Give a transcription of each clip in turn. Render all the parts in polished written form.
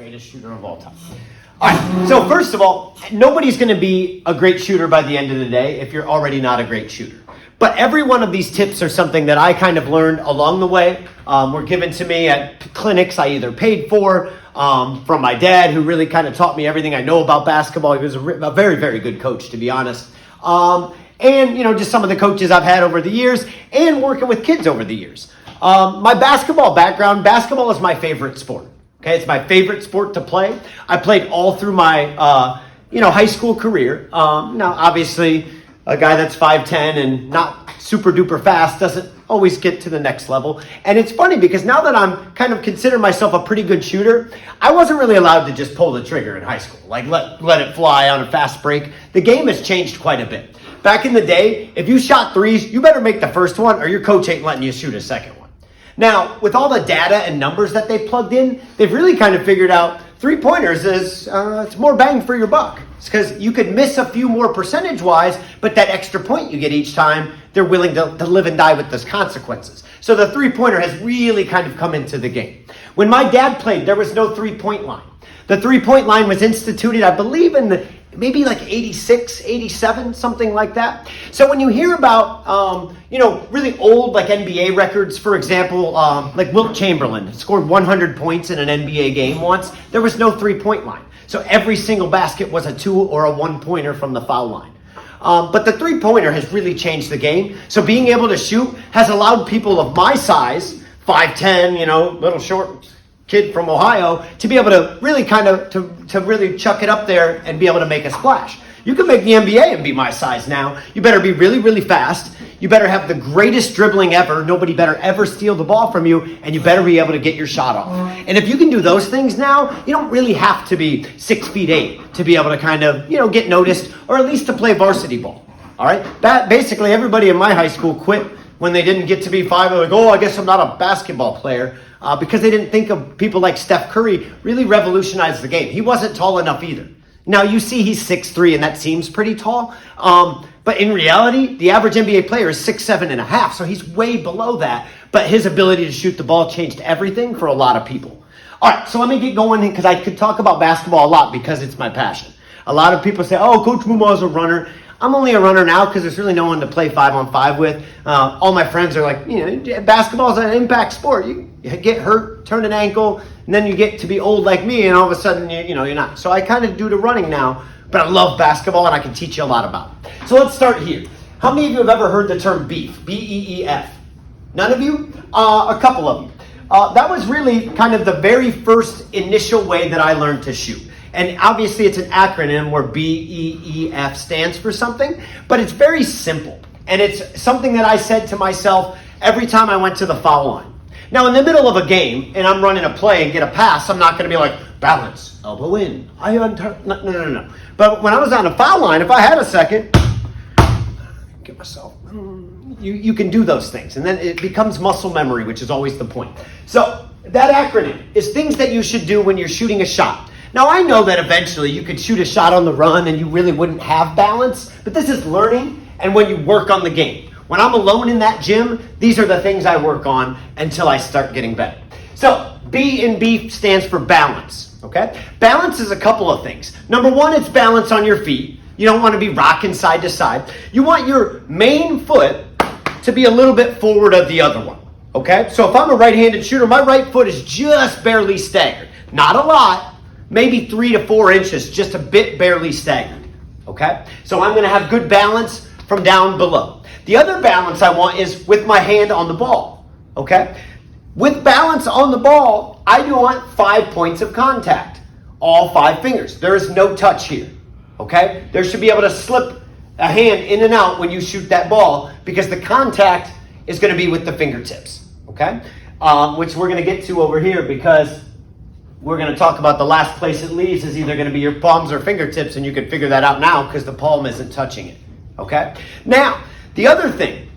Greatest shooter of all time. All right, so first of all, nobody's going to be a great shooter by the end of the day if you're already not a great shooter. But every one of these tips are something that I kind of learned along the way. Were given to me at clinics I either paid for, from my dad, who really kind of taught me everything I know about basketball. He was a very, very good coach, to be honest. And, you know, just some of the coaches I've had over the years and working with kids over the years. My basketball background, basketball is my favorite sport. Okay, it's my favorite sport to play. I played all through my, high school career. Now, obviously, a guy that's 5'10 and not super duper fast doesn't always get to the next level. And it's funny because now that I'm kind of consider myself a pretty good shooter, I wasn't really allowed to just pull the trigger in high school, like let it fly on a fast break. The game has changed quite a bit. Back in the day, if you shot threes, you better make the first one or your coach ain't letting you shoot a second one. Now, with all the data and numbers that they plugged in, they've really kind of figured out three-pointers is it's more bang for your buck. It's because you could miss a few more percentage-wise, but that extra point you get each time, they're willing to live and die with those consequences. So the three-pointer has really kind of come into the game. When my dad played, there was no three-point line. The three-point line was instituted, I believe, in maybe like 86, 87, something like that. So when you hear about, really old like NBA records, for example, like Wilt Chamberlain scored 100 points in an NBA game once, there was no three-point line. So every single basket was a 2 or a 1-pointer from the foul line. But the three-pointer has really changed the game. So being able to shoot has allowed people of my size, 5'10", little short kid from Ohio, to be able to really kind of, to really chuck it up there and be able to make a splash. You can make the NBA and be my size now. You better be really, really fast. You better have the greatest dribbling ever. Nobody better ever steal the ball from you, and you better be able to get your shot off. And if you can do those things now, you don't really have to be 6'8" to be able to kind of, get noticed, or at least to play varsity ball. All right? That basically everybody in my high school quit when they didn't get to be 5. They're like, oh, I guess I'm not a basketball player. Because they didn't think of people like Steph Curry really revolutionized the game. He wasn't tall enough either. Now, you see he's 6'3", and that seems pretty tall. But in reality, the average NBA player is 6'7.5", so he's way below that. But his ability to shoot the ball changed everything for a lot of people. All right, so let me get going because I could talk about basketball a lot because it's my passion. A lot of people say, oh, Coach Muma's a runner. I'm only a runner now because there's really no one to play 5-on-5 with. All my friends are like, basketball is an impact sport. You get hurt, turn an ankle, and then you get to be old like me, and all of a sudden, you're not. So I kind of do the running now, but I love basketball, and I can teach you a lot about it. So let's start here. How many of you have ever heard the term beef? B-E-E-F. None of you? A couple of you. That was really kind of the very first initial way that I learned to shoot. And obviously it's an acronym where B-E-E-F stands for something, but it's very simple. And it's something that I said to myself every time I went to the foul line. Now in the middle of a game and I'm running a play and get a pass, I'm not going to be like, balance, elbow in, no. But when I was on the foul line, if I had a second, get myself, you can do those things. And then it becomes muscle memory, which is always the point. So that acronym is things that you should do when you're shooting a shot. Now, I know that eventually you could shoot a shot on the run and you really wouldn't have balance, but this is learning and when you work on the game. When I'm alone in that gym, these are the things I work on until I start getting better. So, B in beef stands for balance, okay? Balance is a couple of things. Number one, it's balance on your feet. You don't want to be rocking side to side. You want your main foot to be a little bit forward of the other one, okay? So if I'm a right-handed shooter, my right foot is just barely staggered. Not a lot. Maybe 3 to 4 inches, just a bit barely stagnant, okay? So I'm going to have good balance from down below. The other balance I want is with my hand on the ball, okay? With balance on the ball, I want 5 points of contact, all 5 fingers. There is no touch here, okay? There should be able to slip a hand in and out when you shoot that ball because the contact is going to be with the fingertips, okay? Which we're going to get to over here because we're going to talk about the last place it leaves is either going to be your palms or fingertips, and you can figure that out now because the palm isn't touching it, okay? Now, the other thing,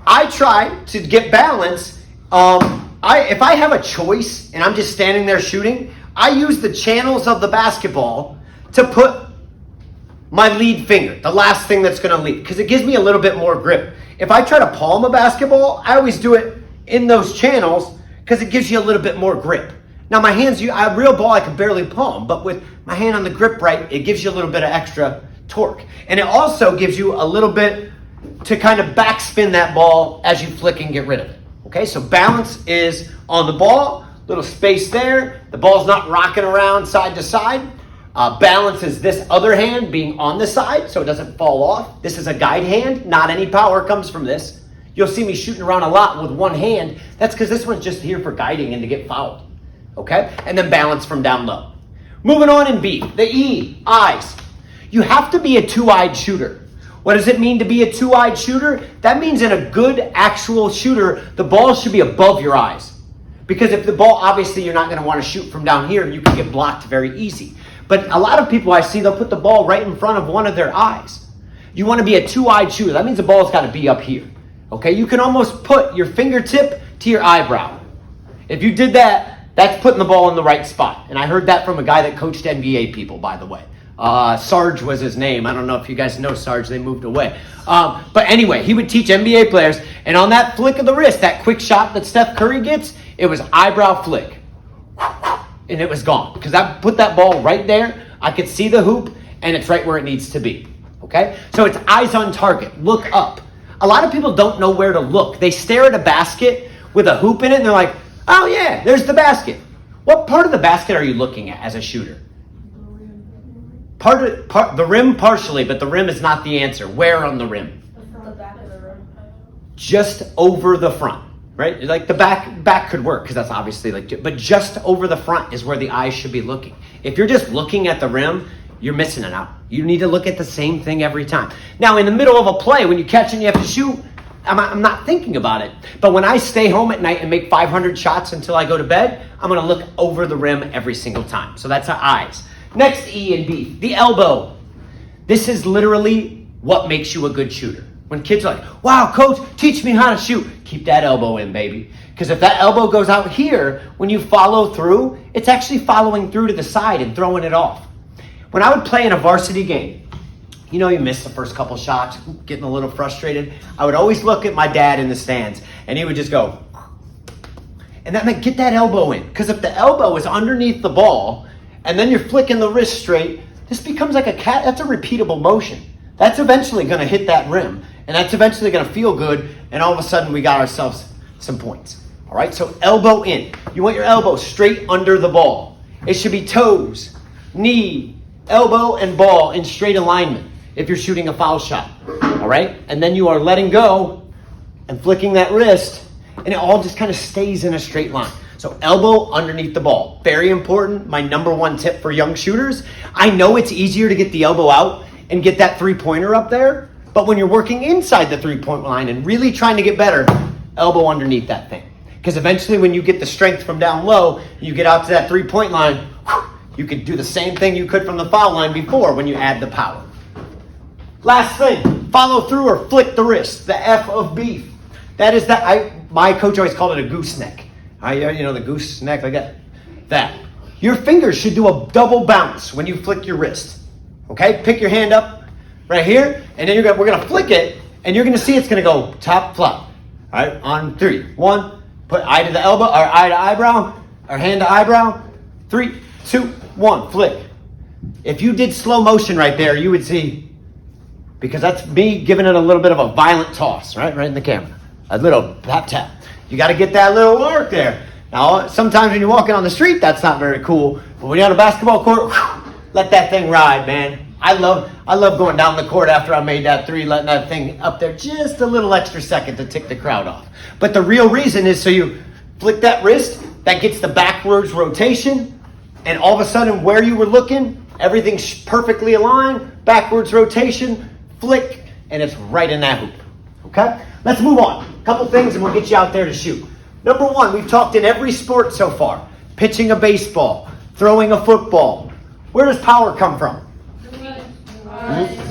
I try to get balance. If I have a choice and I'm just standing there shooting, I use the channels of the basketball to put my lead finger, the last thing that's going to lead, because it gives me a little bit more grip. If I try to palm a basketball, I always do it in those channels because it gives you a little bit more grip. Now my hands, a real ball I can barely palm, but with my hand on the grip right, it gives you a little bit of extra torque. And it also gives you a little bit to kind of backspin that ball as you flick and get rid of it. Okay, so balance is on the ball, little space there. The ball's not rocking around side to side. Balance is this other hand being on the side so it doesn't fall off. This is a guide hand. Not any power comes from this. You'll see me shooting around a lot with one hand. That's because this one's just here for guiding and to get fouled. Okay? And then balance from down low. Moving on in B, the E, eyes. You have to be a two-eyed shooter. What does it mean to be a two-eyed shooter? That means in a good actual shooter, the ball should be above your eyes. Because if the ball, obviously you're not going to want to shoot from down here and you can get blocked very easy. But a lot of people I see, they'll put the ball right in front of one of their eyes. You want to be a two-eyed shooter. That means the ball's got to be up here. Okay, you can almost put your fingertip to your eyebrow. If you did that, that's putting the ball in the right spot. And I heard that from a guy that coached NBA people, by the way. Sarge was his name. I don't know if you guys know Sarge. They moved away. But anyway, he would teach NBA players. And on that flick of the wrist, that quick shot that Steph Curry gets, it was eyebrow flick. And it was gone. Because I put that ball right there. I could see the hoop, and it's right where it needs to be. Okay? So it's eyes on target. Look up. A lot of people don't know where to look. They stare at a basket with a hoop in it, and they're like, oh yeah, there's the basket. What part of the basket are you looking at as a shooter? The rim partially, but the rim is not the answer. Where on the rim? The back of the rim. Just over the front, right? Like the back could work because that's obviously but just over the front is where the eyes should be looking. If you're just looking at the rim, you're missing it out. You need to look at the same thing every time. Now, in the middle of a play, when you catch and you have to shoot, I'm not thinking about it. But when I stay home at night and make 500 shots until I go to bed, I'm going to look over the rim every single time. So that's our eyes. Next, E and B, the elbow. This is literally what makes you a good shooter. When kids are like, wow, coach, teach me how to shoot. Keep that elbow in, baby. Because if that elbow goes out here, when you follow through, it's actually following through to the side and throwing it off. When I would play in a varsity game, you know, you miss the first couple shots, getting a little frustrated. I would always look at my dad in the stands, and he would just go, and that meant get that elbow in. Because if the elbow is underneath the ball, and then you're flicking the wrist straight, this becomes like that's a repeatable motion. That's eventually going to hit that rim, and that's eventually going to feel good, and all of a sudden we got ourselves some points. All right, so elbow in. You want your elbow straight under the ball. It should be toes, knee, elbow, and ball in straight alignment if you're shooting a foul shot. All right, and then you are letting go and flicking that wrist, and it all just kind of stays in a straight line. So elbow underneath the ball. Very important. My number one tip for young shooters. I know it's easier to get the elbow out and get that three-pointer up there, but when you're working inside the three-point line and really trying to get better, elbow underneath that thing. Because eventually when you get the strength from down low, you get out to that three-point line, you could do the same thing you could from the foul line before when you add the power. Last thing, follow through or flick the wrist, the F of beef. That is my coach always called it a gooseneck. You know, the gooseneck, like that. Your fingers should do a double bounce when you flick your wrist. Okay, pick your hand up right here, and then we're going to flick it, and you're going to see it's going to go top flop. All right, on 3. 1, put eye to the elbow, or eye to eyebrow, or hand to eyebrow. 3, 2, 1, flick. If you did slow motion right there, you would see, because that's me giving it a little bit of a violent toss, right in the camera. A little tap, tap. You got to get that little work there. Now, sometimes when you're walking on the street, that's not very cool. But when you're on a basketball court, let that thing ride, man. I love going down the court after I made that three, letting that thing up there just a little extra second to tick the crowd off. But the real reason is so you flick that wrist, that gets the backwards rotation, and all of a sudden where you were looking, everything's perfectly aligned, backwards rotation, flick, and it's right in that hoop. Okay? Let's move on. A couple things and we'll get you out there to shoot. Number one, we've talked in every sport so far. Pitching a baseball, throwing a football. Where does power come from?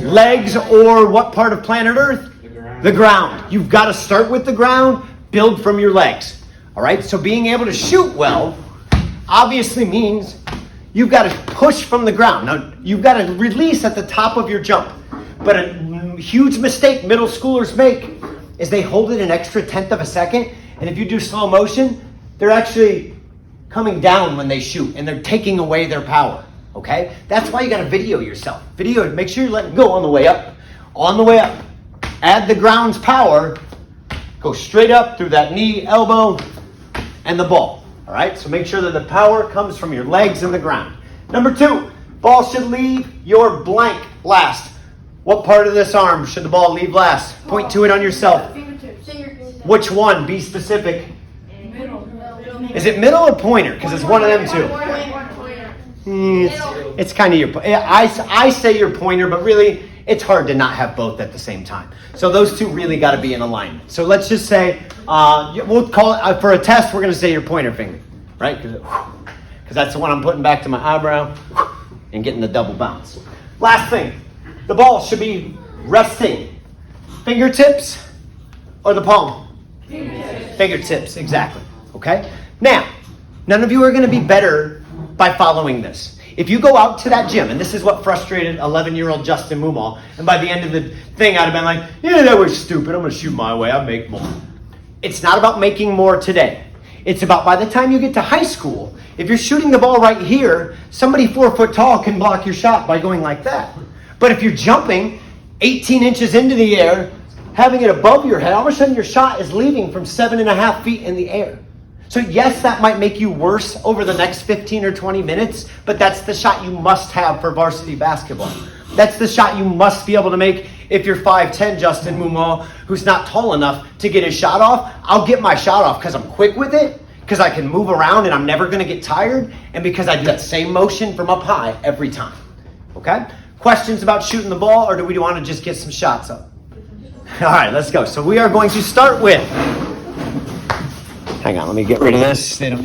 Legs, or what part of planet Earth? The ground. You've got to start with the ground, build from your legs. All right? So being able to shoot well obviously means you've got to push from the ground. Now, you've got to release at the top of your jump. But a huge mistake middle schoolers make is they hold it an extra tenth of a second, and if you do slow motion, they're actually coming down when they shoot, and they're taking away their power. Okay? That's why you got to video yourself. Video, make sure you let it go on the way up. On the way up. Add the ground's power. Go straight up through that knee, elbow, and the ball. All right? So make sure that the power comes from your legs and the ground. Number 2, ball should leave your blank last. What part of this arm should the ball leave last? Point to it on yourself. Which one? Be specific. Middle. Is it middle or pointer? Because it's one of them two. It's kind of your. I say your pointer, but really, it's hard to not have both at the same time. So those two really got to be in alignment. So let's just say we'll call it for a test. We're going to say your pointer finger, right? Because that's the one I'm putting back to my eyebrow and getting the double bounce. Last thing, the ball should be resting. Fingertips or the palm? Fingertips, exactly. Okay? Now, none of you are going to be better by following this. If you go out to that gym, and this is what frustrated 11-year-old Justin Mumal, and by the end of the thing, I'd have been like, yeah, that was stupid. I'm going to shoot my way. I'll make more. It's not about making more today. It's about by the time you get to high school, if you're shooting the ball right here, somebody 4 foot tall can block your shot by going like that. But if you're jumping 18 inches into the air, having it above your head, all of a sudden your shot is leaving from 7.5 feet in the air. So yes, that might make you worse over the next 15 or 20 minutes, but that's the shot you must have for varsity basketball. That's the shot you must be able to make if you're 5'10", Justin Mumal, who's not tall enough to get his shot off. I'll get my shot off because I'm quick with it, because I can move around and I'm never going to get tired, and because I do that same motion from up high every time. Okay? Questions about shooting the ball, or do we want to just get some shots up? All right, let's go. So we are going to start with... Hang on, let me get rid of this. They don't need